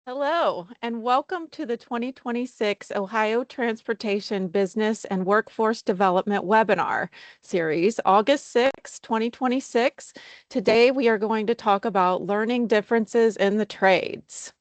Hello, and welcome to the 2026 Ohio Transportation Business and Workforce Development Webinar Series, August 6, 2026. Today, we are going to talk about learning differences in the trades.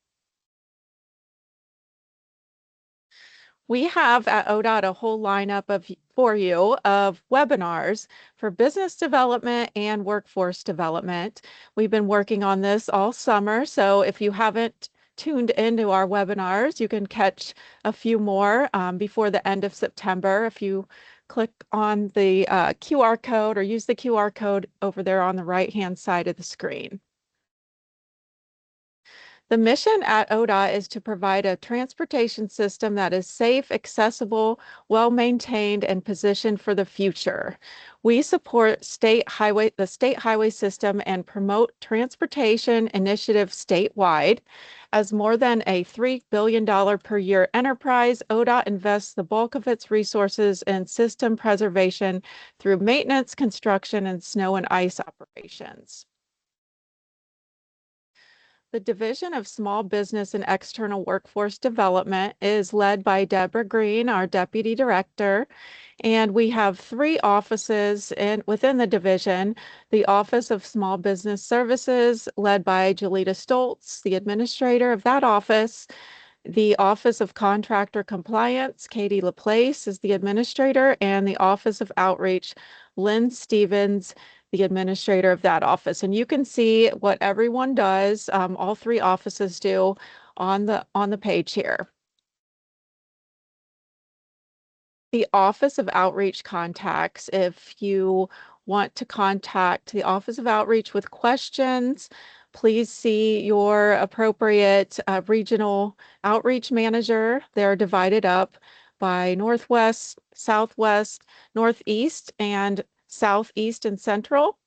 We have at ODOT a whole lineup for you of webinars for business development and workforce development. We've been working on this all summer, so if you haven't tuned into our webinars, you can catch a few more before the end of September if you click on the QR code or use the QR code over there on the right-hand side of the screen. The mission at ODOT is to provide a transportation system that is safe, accessible, well-maintained, and positioned for the future. We support the state highway system and promote transportation initiatives statewide. As more than a $3 billion per year enterprise, ODOT invests the bulk of its resources in system preservation through maintenance, construction, and snow and ice operations. The Division of Small Business and External Workforce Development is led by Deborah Green, our Deputy Director, and we have three offices within the division. The Office of Small Business Services, led by Julita Stoltz, the administrator of that office. The Office of Contractor Compliance, Katie LaPlace is the administrator, and the Office of Outreach, Lynn Stevens, the administrator of that office. And you can see what everyone does, all three offices do on the page here. The Office of Outreach contacts, if you want to contact the Office of Outreach with questions, please see your appropriate regional outreach manager. They're divided up by Northwest, Southwest, Northeast, and Southeast and Central.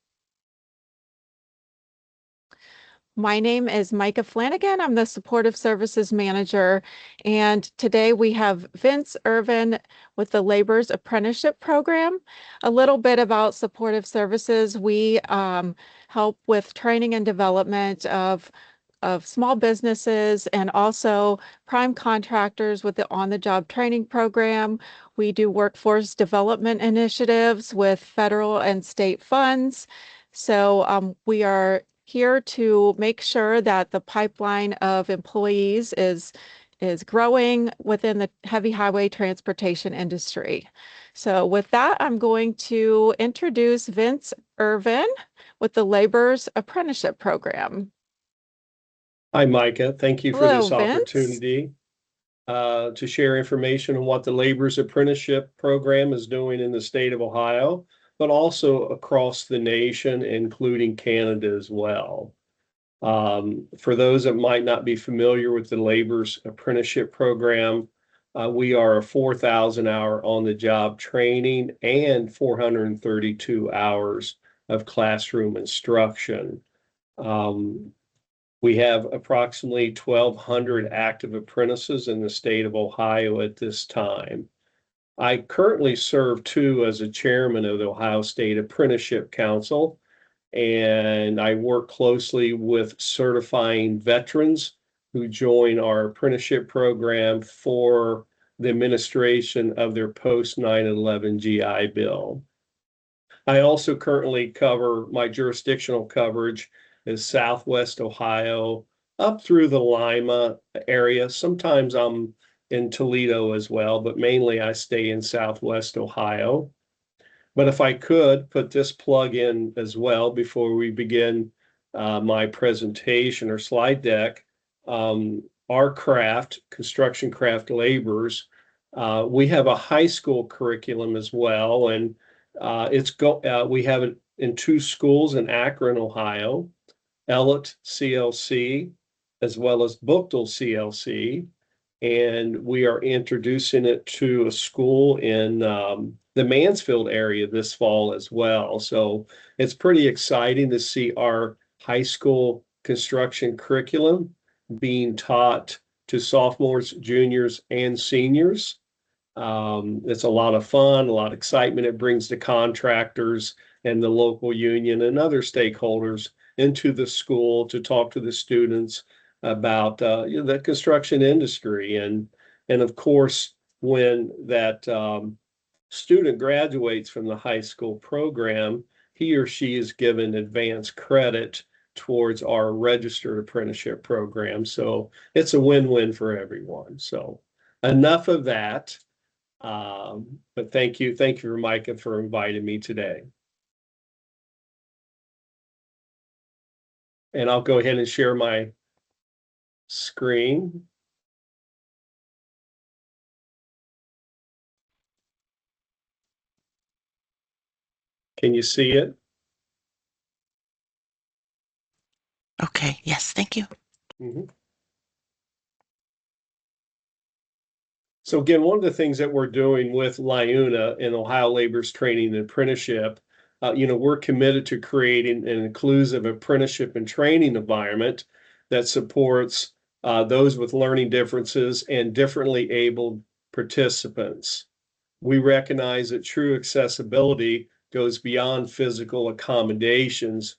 My name is Micah Flanagan. I'm the Supportive Services Manager, and today we have Vince Irvin with the Labor's Apprenticeship Program. A little bit about Supportive Services. We help with training and development of small businesses and also prime contractors with the on-the-job training program. We do workforce development initiatives with federal and state funds. So we are here to make sure that the pipeline of employees is growing within the heavy highway transportation industry. So with that, I'm going to introduce Vince Irvin with the Labor's Apprenticeship Program. Hi, Micah. Thank you for Hello, this Vince. opportunity to share information on what the Labor's Apprenticeship Program is doing in the state of Ohio, but also across the nation, including Canada as well. For those that might not be familiar with the Labor's Apprenticeship Program, we are a 4,000-hour on-the-job training and 432 hours of classroom instruction. We have approximately 1,200 active apprentices in the state of Ohio at this time. I currently serve too as a chairman of the Ohio State Apprenticeship Council, and I work closely with certifying veterans who join our apprenticeship program for the administration of their post 9/11 GI Bill. I also currently cover my jurisdictional coverage is Southwest Ohio up through the Lima area. Sometimes I'm in Toledo as well, but mainly I stay in Southwest Ohio. But if I could put this plug in as well before we begin my presentation or slide deck, our craft, construction craft laborers, we have a high school curriculum as well, and we have it in two schools in Akron, Ohio, Ellet CLC, as well as Bookdale CLC. And we are introducing it to a school in the Mansfield area this fall as well. So it's pretty exciting to see our high school construction curriculum being taught to sophomores, juniors, and seniors. It's a lot of fun, a lot of excitement. It brings the contractors and the local union and other stakeholders into the school to talk to the students about the construction industry. And of course, when that student graduates from the high school program, he or she is given advanced credit towards our registered apprenticeship program. So it's a win-win for everyone. So enough of that. But thank you, Micah, for inviting me today. And I'll go ahead and share my screen. Can you see it? Okay, yes, thank you. Mhm. So again, one of the things that we're doing with LIUNA and Ohio Labor's Training and Apprenticeship, we're committed to creating an inclusive apprenticeship and training environment that supports those with learning differences and differently abled participants. We recognize that true accessibility goes beyond physical accommodations.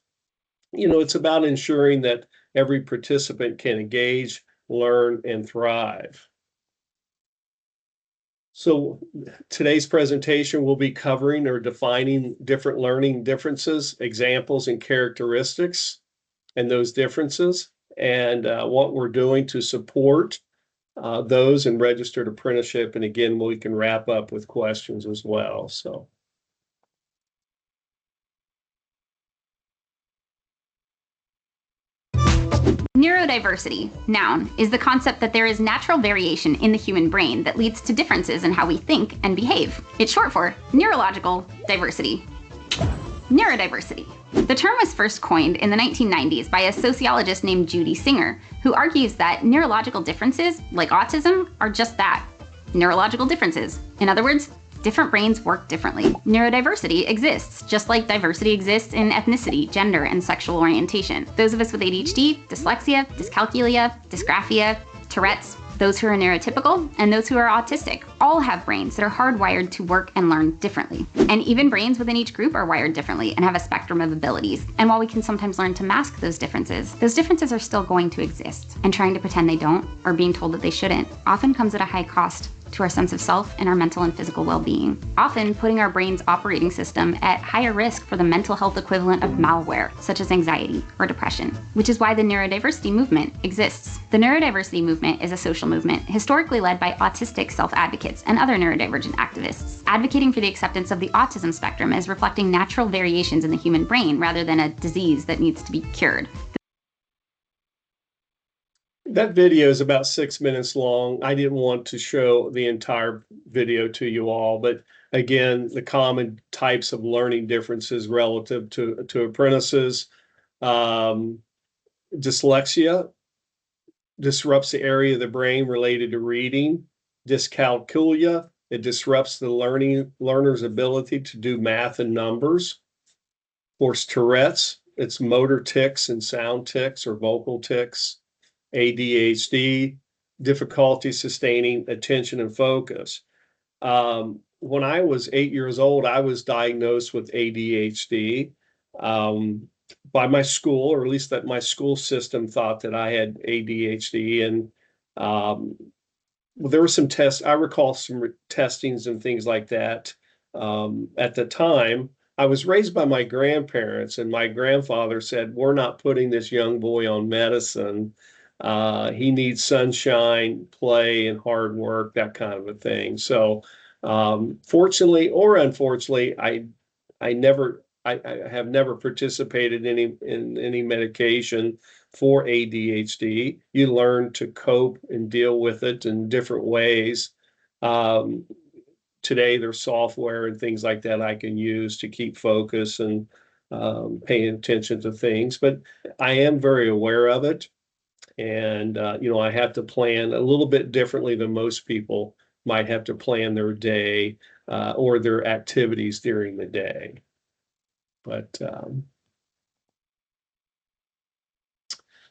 It's about ensuring that every participant can engage, learn, and thrive. So today's presentation will be covering or defining different learning differences, examples, and characteristics, and those differences, and what we're doing to support those in registered apprenticeship. And again, we can wrap up with questions as well. So. Neurodiversity, noun, is the concept that there is natural variation in the human brain that leads to differences in how we think and behave. It's short for neurological diversity. Neurodiversity. The term was first coined in the 1990s by a sociologist named Judy Singer, who argues that neurological differences, like autism, are just that, neurological differences. In other words, different brains work differently. Neurodiversity exists, just like diversity exists in ethnicity, gender, and sexual orientation. Those of us with ADHD, dyslexia, dyscalculia, dysgraphia, Tourette's, those who are neurotypical, and those who are autistic all have brains that are hardwired to work and learn differently. And even brains within each group are wired differently and have a spectrum of abilities. And while we can sometimes learn to mask those differences are still going to exist. And trying to pretend they don't, or being told that they shouldn't, often comes at a high cost to our sense of self and our mental and physical well-being, often putting our brain's operating system at higher risk for the mental health equivalent of malware, such as anxiety or depression, which is why the neurodiversity movement exists. The neurodiversity movement is a social movement historically led by autistic self-advocates and other neurodivergent activists, advocating for the acceptance of the autism spectrum as reflecting natural variations in the human brain rather than a disease that needs to be cured. That video is about 6 minutes long. I didn't want to show the entire video to you all, but again, the common types of learning differences relative to apprentices. Dyslexia disrupts the area of the brain related to reading. Dyscalculia, it disrupts the learner's ability to do math and numbers. Of course, Tourette's, it's motor tics and sound tics or vocal tics. ADHD, difficulty sustaining attention and focus. When I was 8 years old, I was diagnosed with ADHD by my school, or at least that my school system thought that I had ADHD. And there were some tests. I recall some testings and things like that. At the time, I was raised by my grandparents, and my grandfather said, "We're not putting this young boy on medicine. He needs sunshine, play, and hard work," that kind of a thing. So, fortunately or unfortunately, I have never participated in any medication for ADHD. You learn to cope and deal with it in different ways. Today, there's software and things like that I can use to keep focus and paying attention to things. But I am very aware of it. And, I have to plan a little bit differently than most people might have to plan their day or their activities during the day. But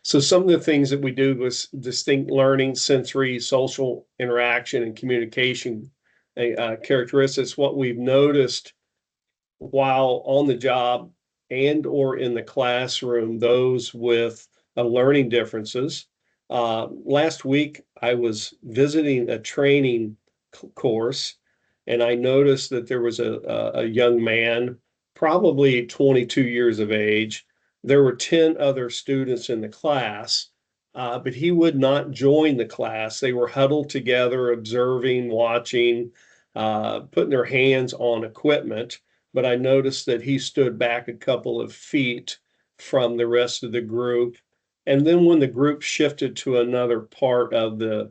so some of the things that we do with distinct learning, sensory, social interaction, and communication characteristics, what we've noticed while on the job and or in the classroom, those with learning differences Last week, I was visiting a training course, and I noticed that there was a young man, probably 22 years of age. There were 10 other students in the class, but he would not join the class. They were huddled together, observing, watching, putting their hands on equipment. But I noticed that he stood back a couple of feet from the rest of the group. And then when the group shifted to another part of the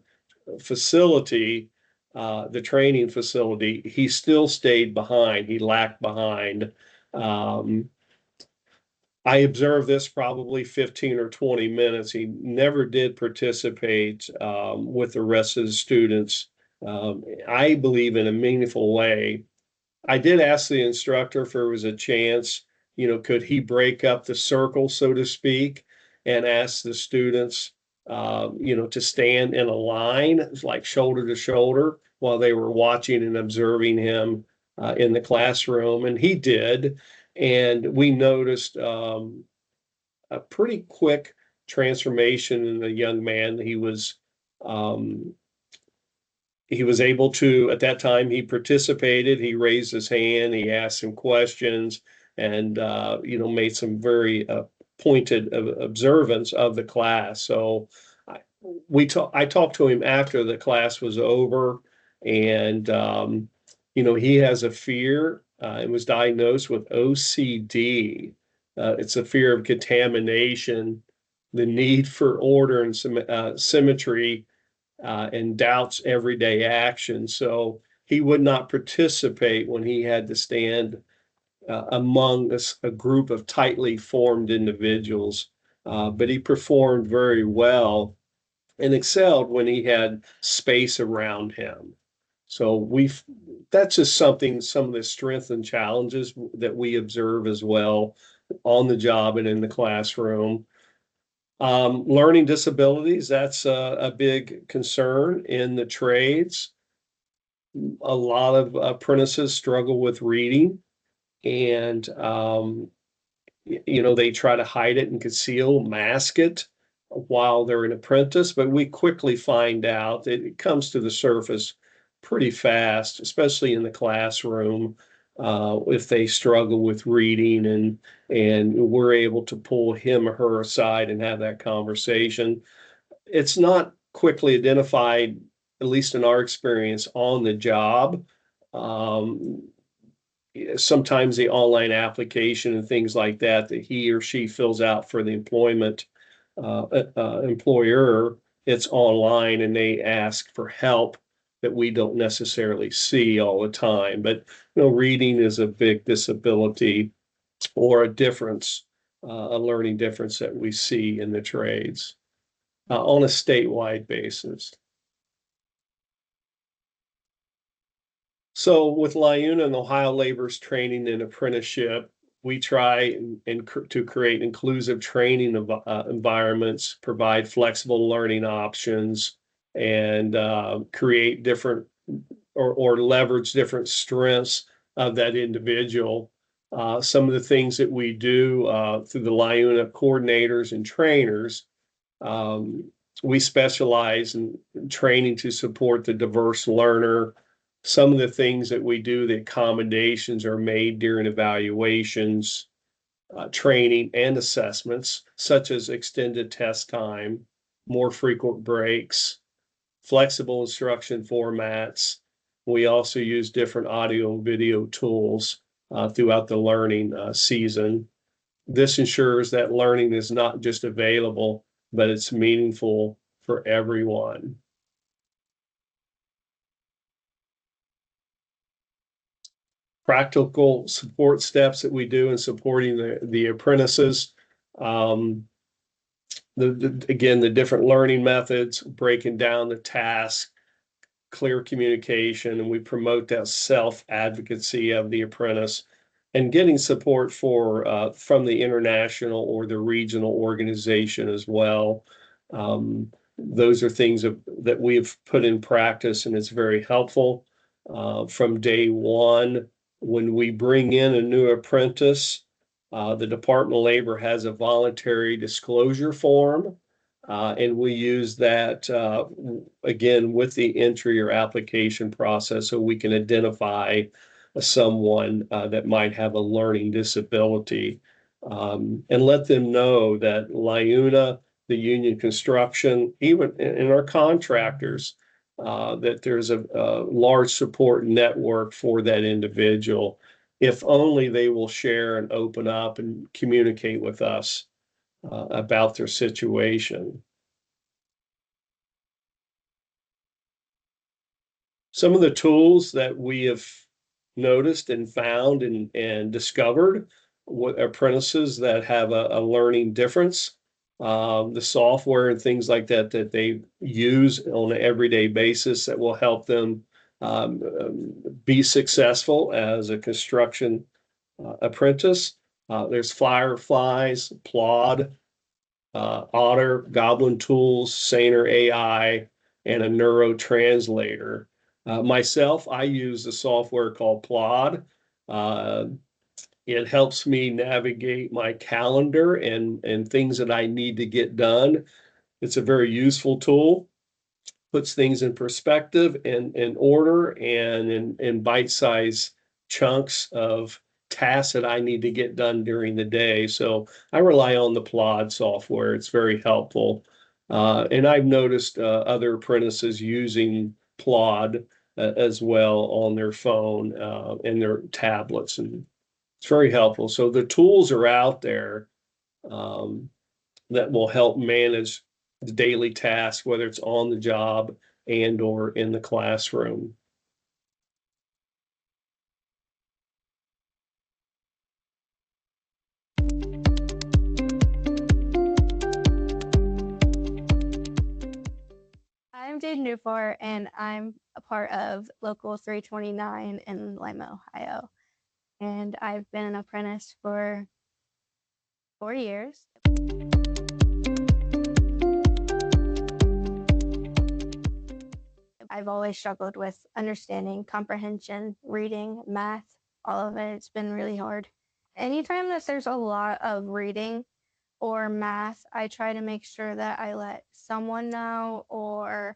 facility, the training facility, he still stayed behind. He lagged behind. Um, I observed this probably 15 or 20 minutes. He never did participate with the rest of the students. I believe in a meaningful way. I did ask the instructor if there was a chance, could he break up the circle, so to speak, and ask the students, to stand in a line, like shoulder to shoulder, while they were watching and observing him in the classroom. And he did. And we noticed a pretty quick transformation in the young man. Um, he was able to, at that time, he participated, he raised his hand, he asked some questions, and, made some very pointed observance of the class. So I talked to him after the class was over, and, he has a fear and was diagnosed with OCD. It's a fear of contamination, the need for order and symmetry, and doubts everyday action. So he would not participate when he had to stand among a group of tightly formed individuals. But he performed very well and excelled when he had space around him. So that's just some of the strengths and challenges that we observe as well on the job and in the classroom. Learning disabilities, that's a big concern in the trades. A lot of apprentices struggle with reading, and they try to hide it and conceal, mask it while they're an apprentice, but we quickly find out that it comes to the surface pretty fast, especially in the classroom, if they struggle with reading, and we're able to pull him or her aside and have that conversation. It's not quickly identified, at least in our experience, on the job. Um, Sometimes the online application and things like that he or she fills out for the employer, it's online, and they ask for help that we don't necessarily see all the time. But reading is a big disability or a difference, a learning difference that we see in the trades on a statewide basis. So with LIUNA and Ohio Labor's Training and Apprenticeship, we try to create inclusive training environments, provide flexible learning options, and create different or leverage different strengths of that individual. Some of the things that we do through the LIUNA coordinators and trainers, we specialize in training to support the diverse learner. Some of the things that we do, the accommodations are made during evaluations, training, and assessments, such as extended test time, more frequent breaks, flexible instruction formats. We also use different audio and video tools throughout the learning season. This ensures that learning is not just available, but it's meaningful for everyone. Practical support steps that we do in supporting the apprentices. Again, the different learning methods, breaking down the task, clear communication, and we promote that self-advocacy of the apprentice, and getting support from the international or the regional organization as well. Those are things that we've put in practice, and it's very helpful from day one. When we bring in a new apprentice, the Department of Labor has a voluntary disclosure form And we use that again with the entry or application process so we can identify someone that might have a learning disability, and let them know that LIUNA, the union construction, even in our contractors, that there's a large support network for that individual, if only they will share and open up and communicate with us about their situation. Some of the tools that we have noticed and found and discovered what apprentices that have a learning difference, the software and things like that that they use on an everyday basis that will help them be successful as a construction apprentice. There's Fireflies, Plod, Otter, Goblin Tools, Saner AI, and a neurotranslator. Myself, I use a software called Plod. Uh, it helps me navigate my calendar and things that I need to get done. It's a very useful tool, puts things in perspective and in order and in bite-sized chunks of tasks that I need to get done during the day. So I rely on the Plod software. It's very helpful. And I've noticed other apprentices using Plod as well on their phone and their tablets, and it's very helpful. So the tools are out there um, that will help manage the daily task, whether it's on the job and or in the classroom. I'm Jade Newport, and I'm a part of Local 329 in Lima, Ohio. And I've been an apprentice for 4 years. I've always struggled with understanding, comprehension, reading, math, all of it. It's been really hard. Anytime that there's a lot of reading or math, I try to make sure that I let someone know or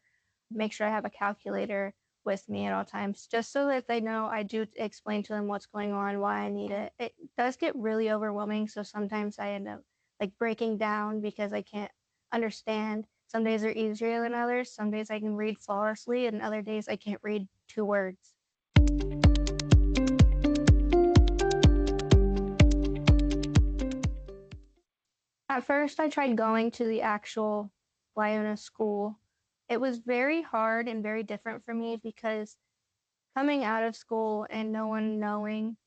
make sure I have a calculator with me at all times, just so that they know I do explain to them what's going on, why I need it. It does get really overwhelming, so sometimes I end up like breaking down because I can't understand. Some days are easier than others. Some days I can read flawlessly, and other days I can't read 2 words. At first, I tried going to the actual Liona school. It was very hard and very different for me because coming out of school and no one knowing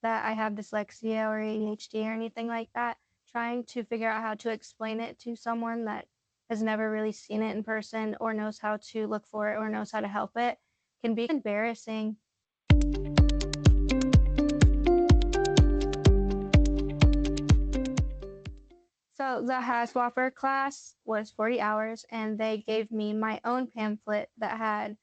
that I have dyslexia or ADHD or anything like that, trying to figure out how to explain it to someone that has never really seen it in person or knows how to look for it or knows how to help it can be embarrassing. So the Haswapper class was 40 hours, and they gave me my own pamphlet that had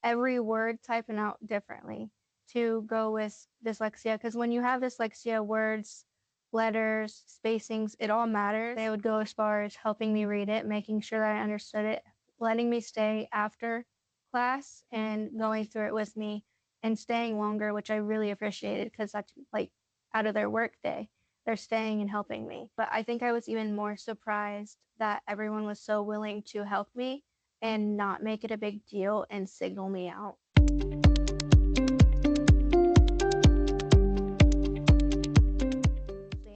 every word typed out differently to go with dyslexia. Because when you have dyslexia, words, letters, spacings, it all matters. They would go as far as helping me read it, making sure that I understood it, letting me stay after class and going through it with me and staying longer, which I really appreciated because that's like out of their work day. They're staying and helping me. But I think I was even more surprised that everyone was so willing to help me and not make it a big deal and signal me out.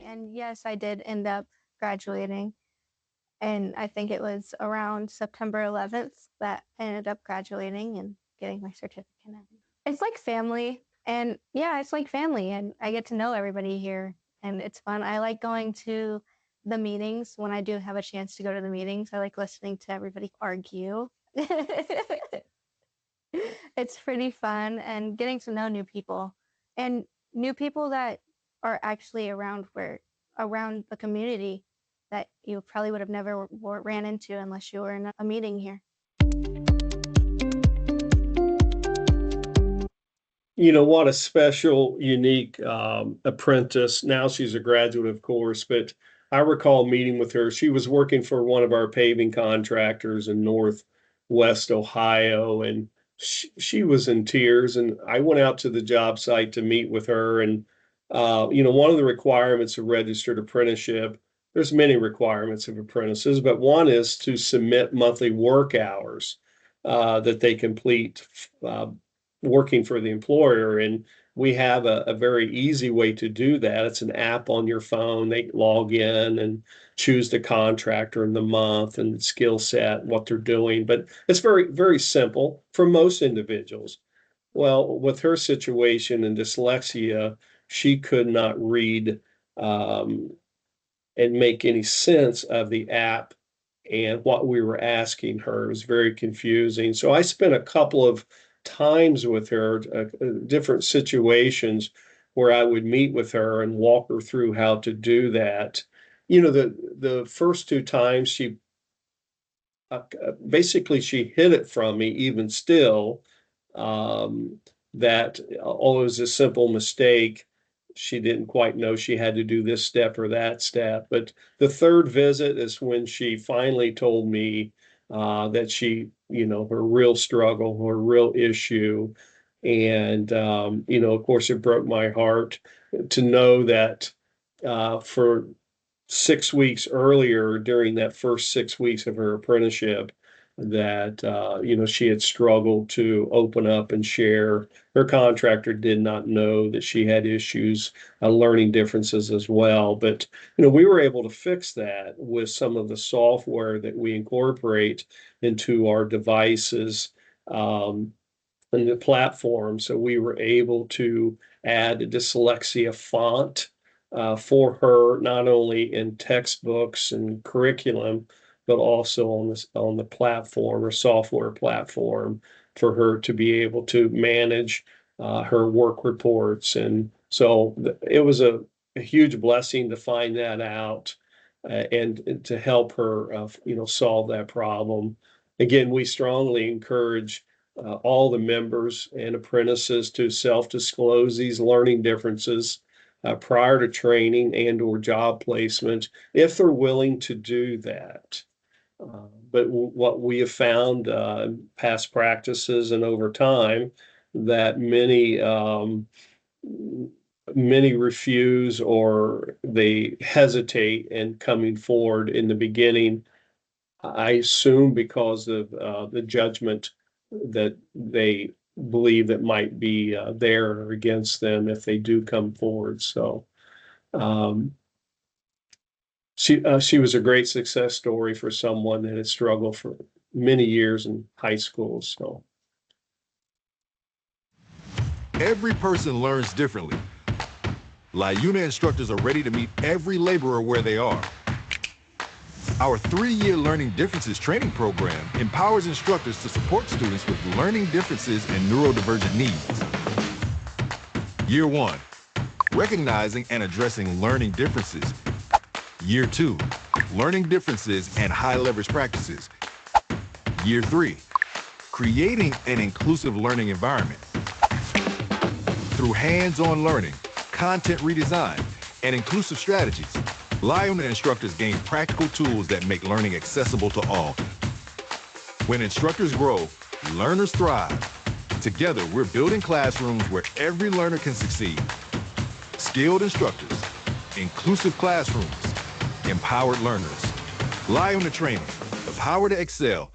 And yes, I did end up graduating. And I think it was around September 11th that I ended up graduating and getting my certificate. It's like family. And yeah, it's like family. And I get to know everybody here. And it's fun. I like going to the meetings when I do have a chance to go to the meetings. I like listening to everybody argue. It's pretty fun and getting to know new people and new people that are actually around the community that you probably would have never ran into unless you were in a meeting here. You know, what a special, unique apprentice. Now she's a graduate, of course, but I recall meeting with her. She was working for one of our paving contractors in Northwest Ohio, and she was in tears. And I went out to the job site to meet with her. And, one of the requirements of registered apprenticeship, there's many requirements of apprentices, but one is to submit monthly work hours that they complete uh, working for the employer. And we have a very easy way to do that. It's an app on your phone. They log in and choose the contractor and the month and the skill set, what they're doing. But it's very, very simple for most individuals. Well, with her situation and dyslexia, she could not read um, and make any sense of the app and what we were asking her. It was very confusing. So I spent a couple of times with her, different situations where I would meet with her and walk her through how to do that. The first two times basically she hid it from me even still, um, that although it was a simple mistake, she didn't quite know she had to do this step or that step. But the third visit is when she finally told me that her real struggle, her real issue. And, of course, it broke my heart to know that for 6 weeks earlier, during that first 6 weeks of her apprenticeship, that she had struggled to open up and share. Her contractor did not know that she had issues, learning differences as well. But we were able to fix that with some of the software that we incorporate into our devices. And the platform. So we were able to add a dyslexia font for her, not only in textbooks and curriculum, but also on the platform or software platform for her to be able to manage her work reports. And so it was a huge blessing to find that out and to help her, solve that problem. Again, we strongly encourage all the members and apprentices to self-disclose these learning differences prior to training and or job placement, if they're willing to do that. But what we have found, past practices and over time, that many refuse or they hesitate in coming forward in the beginning. I assume because of the judgment that they believe that might be there or against them if they do come forward. So um, she was a great success story for someone that had struggled for many years in high school. So every person learns differently. LIUNA instructors are ready to meet every laborer where they are. Our 3-year Learning Differences training program empowers instructors to support students with learning differences and neurodivergent needs. Year 1, recognizing and addressing learning differences. Year 2, learning differences and high leverage practices. Year 3, creating an inclusive learning environment. Through hands-on learning, content redesign, and inclusive strategies, LIUNA instructors gain practical tools that make learning accessible to all. When instructors grow, learners thrive. Together, we're building classrooms where every learner can succeed. Skilled instructors, inclusive classrooms, empowered learners. LIUNA training, the power to excel.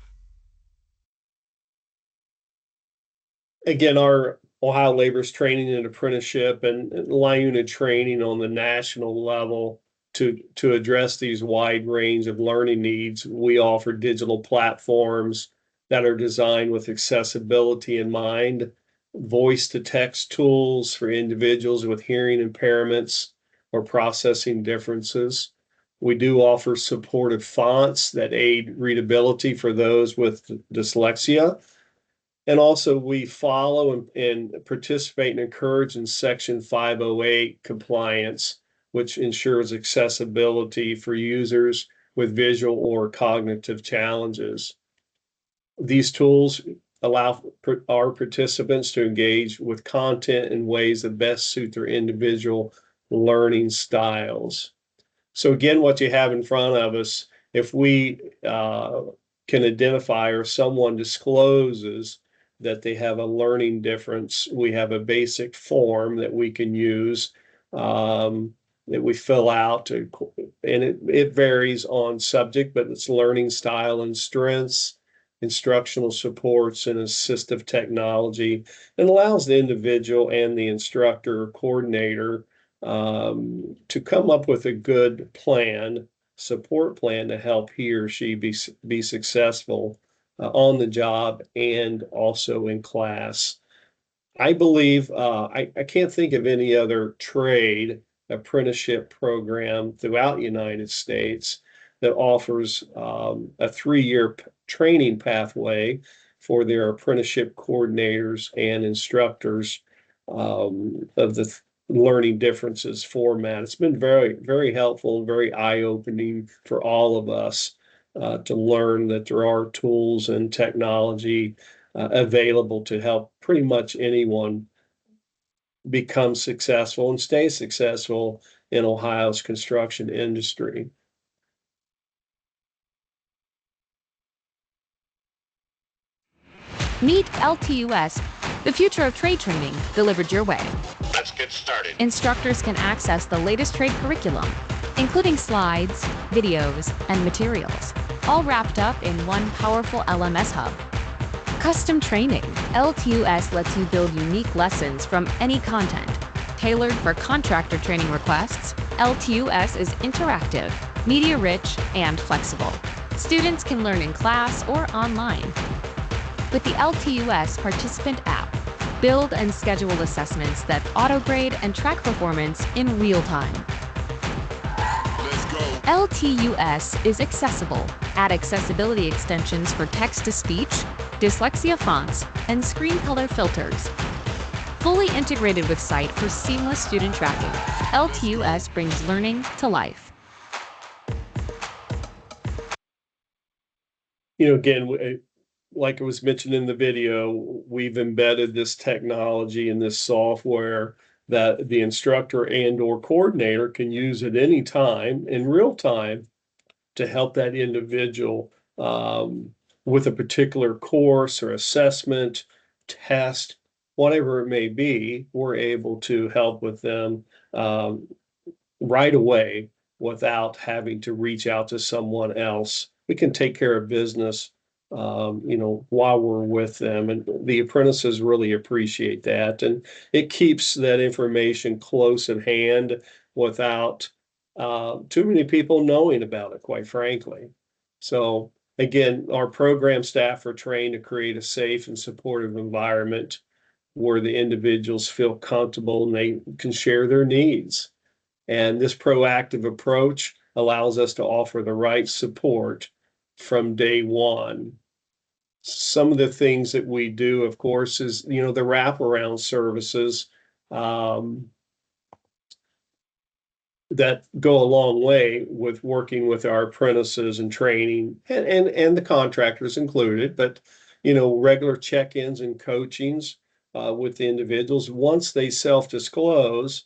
again, our Ohio Labor's Training and Apprenticeship and LIUNA training on the national level to address these wide range of learning needs. We offer digital platforms that are designed with accessibility in mind, voice to text tools for individuals with hearing impairments or processing differences. We do offer supportive fonts that aid readability for those with dyslexia. And also we follow and participate and encourage in Section 508 compliance, which ensures accessibility for users with visual or cognitive challenges. These tools allow our participants to engage with content in ways that best suit their individual learning styles. So again, what you have in front of us, if we can identify or someone discloses that they have a learning difference, we have a basic form that we can use that we fill out, and it varies on subject, but it's learning style and strengths, instructional supports, and assistive technology, and allows the individual and the instructor or coordinator to come up with a good plan, support plan to help he or she be successful on the job and also in class. I believe I can't think of any other trade apprenticeship program throughout the United States that offers a 3-year training pathway for their apprenticeship coordinators and instructors of the learning differences format. It's been very, very helpful and very eye-opening for all of us to learn that there are tools and technology available to help pretty much anyone become successful and stay successful in Ohio's construction industry. Meet LTUS, the future of trade training delivered your way. Let's get started. Instructors can access the latest trade curriculum, including slides, videos, and materials, all wrapped up in one powerful LMS hub. Custom training. LTUS lets you build unique lessons from any content. Tailored for contractor training requests, LTUS is interactive, media-rich, and flexible. Students can learn in class or online. With the LTUS Participant app, build and schedule assessments that auto-grade and track performance in real time. Let's go. LTUS is accessible. Add accessibility extensions for text-to-speech, dyslexia fonts, and screen color filters. Fully integrated with Sight for seamless student tracking, LTUS brings learning to life. Again, like it was mentioned in the video, we've embedded this technology and this software that the instructor and or coordinator can use at any time in real time to help that individual with a particular course or assessment, test, whatever it may be. We're able to help with them right away without having to reach out to someone else. We can take care of business while we're with them. And the apprentices really appreciate that. And it keeps that information close at hand without too many people knowing about it, quite frankly. So again, our program staff are trained to create a safe and supportive environment where the individuals feel comfortable and they can share their needs. And this proactive approach allows us to offer the right support from day one. Some of the things that we do, of course, is, the wraparound services that go a long way with working with our apprentices and training and the contractors included, but, regular check-ins and coachings with the individuals. Once they self-disclose,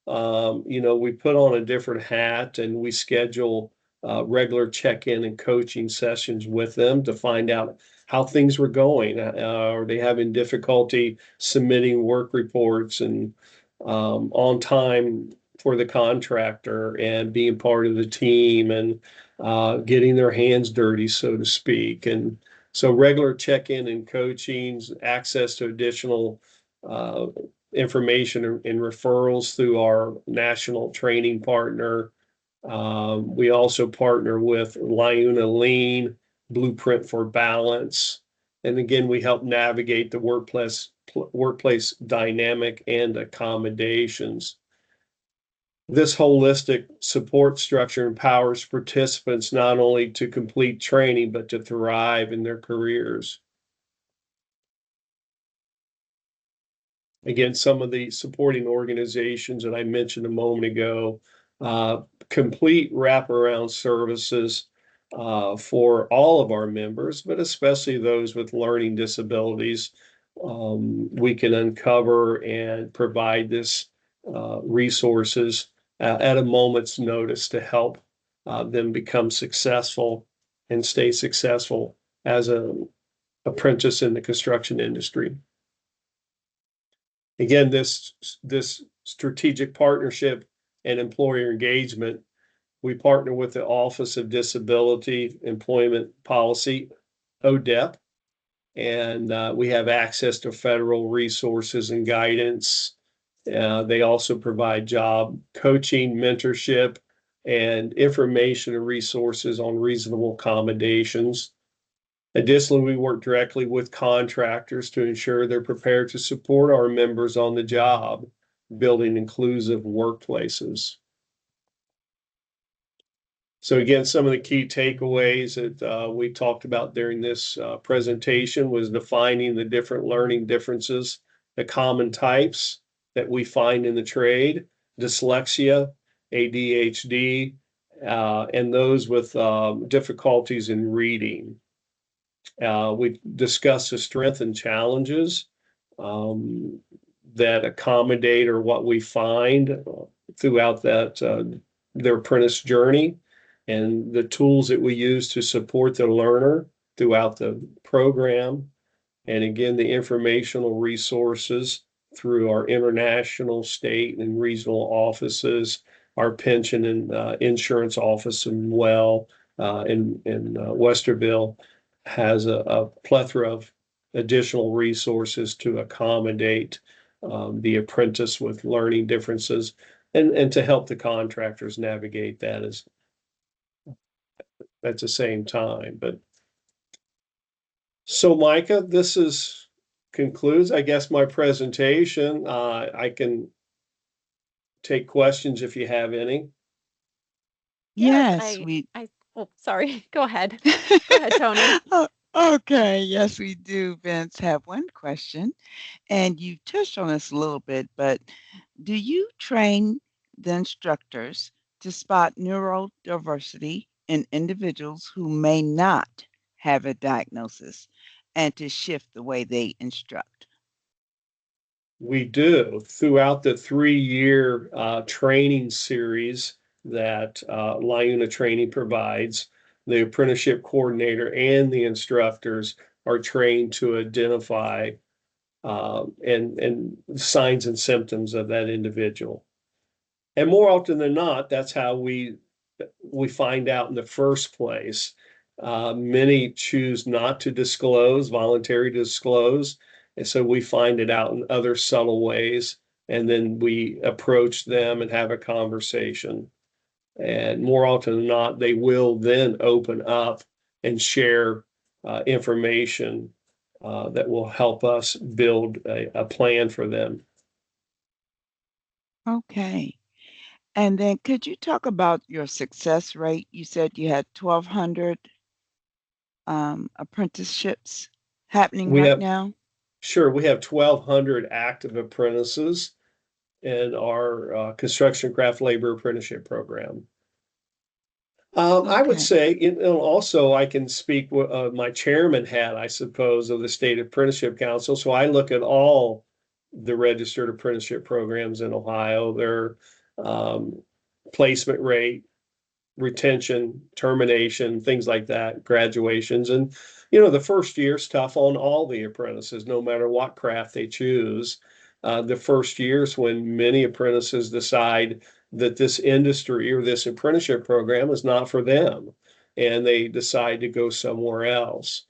we put on a different hat and we schedule regular check-in and coaching sessions with them to find out how things were going. Are they having difficulty submitting work reports and on time for the contractor and being part of the team and getting their hands dirty, so to speak. And so regular check-in and coachings, access to additional information and referrals through our national training partner. We also partner with Liuna Lean, Blueprint for Balance. And again, we help navigate the workplace dynamic and accommodations. This holistic support structure empowers participants not only to complete training, but to thrive in their careers. Again, some of the supporting organizations that I mentioned a moment ago, complete wraparound services for all of our members, but especially those with learning disabilities. We can uncover and provide this resources at a moment's notice to help them become successful and stay successful as an apprentice in the construction industry. Again, this strategic partnership and employer engagement, we partner with the Office of Disability Employment Policy, ODEP, and we have access to federal resources and guidance. They also provide job coaching, mentorship, and information and resources on reasonable accommodations. Additionally, we work directly with contractors to ensure they're prepared to support our members on the job, building inclusive workplaces. So again, some of the key takeaways that we talked about during this presentation was defining the different learning differences, the common types that we find in the trade, dyslexia, ADHD, and those with difficulties in reading. We discussed the strengths and challenges that accommodate or what we find throughout that their apprentice journey, and the tools that we use to support the learner throughout the program. And again, the informational resources through our international, state, and regional offices, our pension and insurance office in Westerville has a plethora of additional resources to accommodate the apprentice with learning differences and to help the contractors navigate that at the same time. But so Micah, this concludes, I guess, my presentation. I can take questions if you have any. Yes, Yes, oh, sorry. Go ahead. Go ahead, Tony. Oh, okay. Yes, we do, Vince, have one question. And you touched on this a little bit, but do you train the instructors to spot neurodiversity in individuals who may not have a diagnosis and to shift the way they instruct? We do. Throughout the 3-year training series that LIUNA Training provides, the apprenticeship coordinator and the instructors are trained to identify and signs and symptoms of that individual. And more often than not, that's how we find out in the first place. Many choose not to disclose, voluntary disclose, and so we find it out in other subtle ways, and then we approach them and have a conversation. And more often than not, they will then open up and share information that will help us build a plan for them. Okay. And then could you talk about your success rate? You said you had 1,200 apprenticeships happening We right have now. Sure, we have 1,200 active apprentices in our construction craft labor apprenticeship program. I would Okay. say, also I can speak with my chairman hat, I suppose, of the State Apprenticeship Council. So I look at all the registered apprenticeship programs in Ohio, their placement rate, retention, termination, things like that, graduations. And, the first year's tough on all the apprentices, no matter what craft they choose. The first year's when many apprentices decide that this industry or this apprenticeship program is not for them, and they decide to go somewhere else.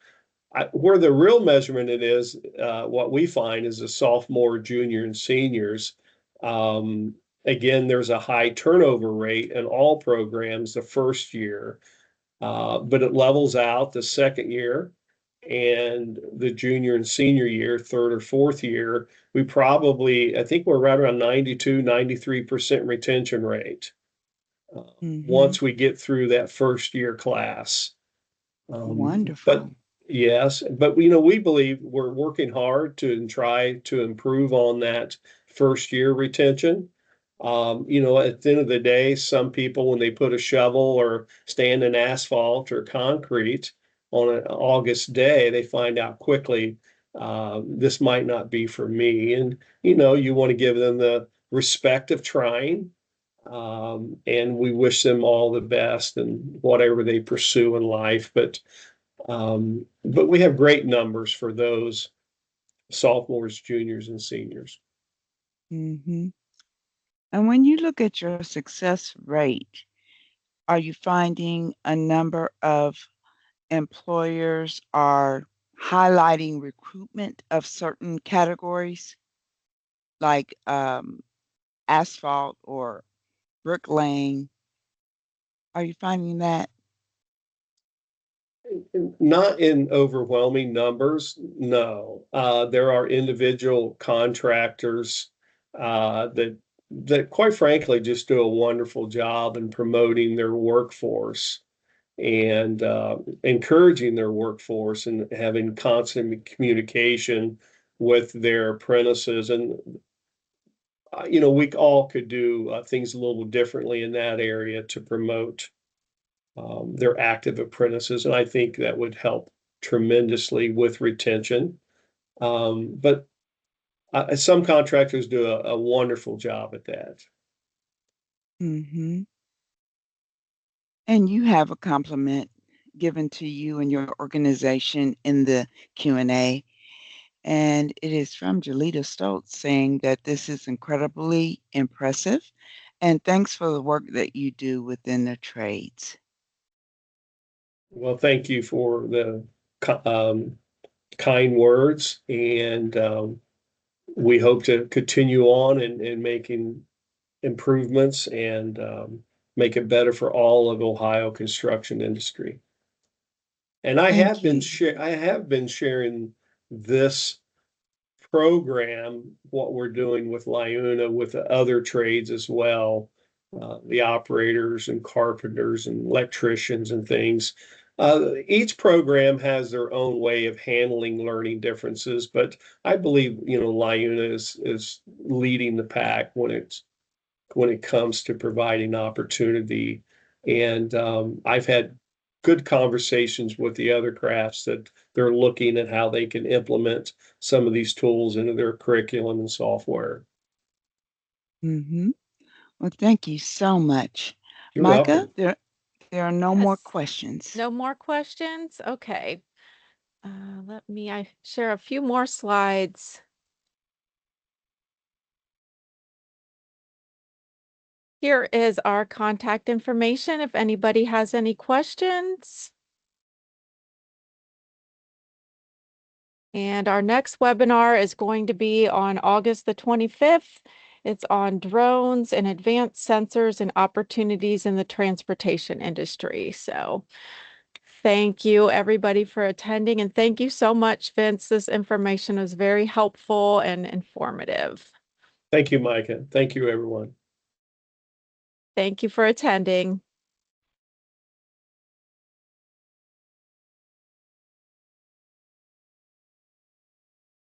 Where the real measurement it is, what we find is the sophomore, junior, and seniors. Again, there's a high turnover rate in all programs the first year, but it levels out the second year, and the junior and senior year, third or fourth year, I think we're right around 92, 93% retention rate once we get through that first year class. But Wonderful. yes, but we believe we're working hard to try to improve on that first year retention. At the end of the day, some people, when they put a shovel or stand in asphalt or concrete on an August day, they find out quickly, this might not be for me. And, you want to give them the respect of trying, And we wish them all the best in whatever they pursue in life. But we have great numbers for those sophomores, juniors, and seniors. Mm-hmm. And when you look at your success rate, are you finding a number of employers are highlighting recruitment of certain categories like asphalt or bricklaying? Are you finding that? Not in overwhelming numbers, no. There are individual contractors that quite frankly just do a wonderful job in promoting their workforce and encouraging their workforce and having constant communication with their apprentices. And we all could do things a little differently in that area to promote their active apprentices. And I think that would help tremendously with retention. But some contractors do a wonderful job at that. Mm-hmm. And you have a compliment given to you and your organization in the Q&A. And it is from Jalita Stoltz saying that this is incredibly impressive. And thanks for the work that you do within the trades. Well, thank you for the kind words. And we hope to continue on and making improvements and make it better for all of Ohio construction industry. And I Thank have been you. I have been sharing this program, what we're doing with Liuna, with the other trades as well, the operators and carpenters and electricians and things. Each program has their own way of handling learning differences, but I believe Liuna is leading the pack when it comes to providing opportunity. And I've had good conversations with the other crafts that they're looking at how they can implement some of these tools into their curriculum and software. Mm-hmm. Well, thank you so much. You're Micah, welcome. there are no more Yes. questions. No more questions? Okay. I share a few more slides. Here is our contact information if anybody has any questions. And our next webinar is going to be on August the 25th. It's on drones and advanced sensors and opportunities in the transportation industry. So thank you everybody for attending, and thank you so much, Vince. This information was very helpful and informative. Thank you, Micah. Thank you, everyone. Thank you for attending.